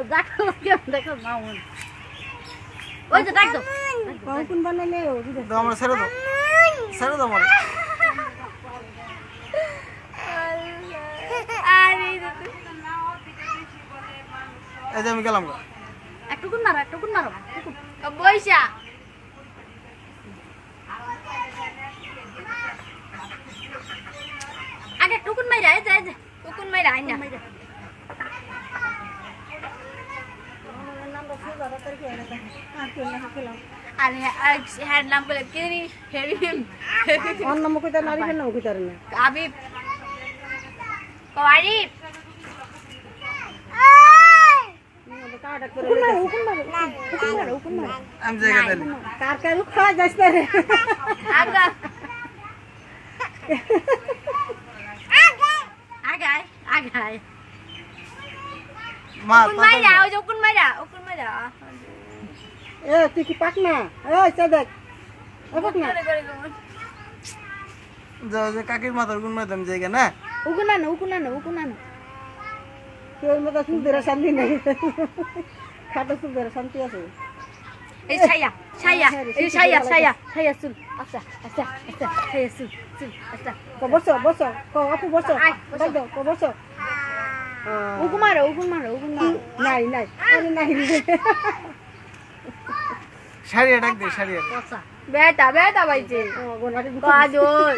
দেখো দেখো মামুন ওই যে দেখো কোন বানালে ও দিদা দাও আমরা ছেড়ে দাও আমার আরে এই যে আমি গেলাম গো একটু কোন মারো বইসা আগে টুকুন মাইরা এই যে কোন মাইরা আইনা আরে হ্যাঁ নাম বলে কেরি হেরি অন্য মুখে তো নারী না মুখে তার না আবিব কোয়ারি কাটা করে হুকুম মারো আমি জায়গা দিলি কার কার খাওয়া যাস পারে আগা আগায় মার কোন মাইরা ওই যে কোন মাইরা এ তুই কি পাক না এই চা দেখ ও পাক না যাও যে কাকির মাথার গুণ মারতাম জায়গা না উকুনা না তোর মতো সুন্দর শান্তি নাই খাটো সুন্দর শান্তি আছে এই ছায়া চুল আচ্ছা ছায়া চুল আচ্ছা বসো আপু বসো আয়, বসো। দাও বসো উকুন মারো নাই আরে নাই সারিয়া ডাক দে সারিয়া আচ্ছা বেটা বাইছে গোনাটি কাজল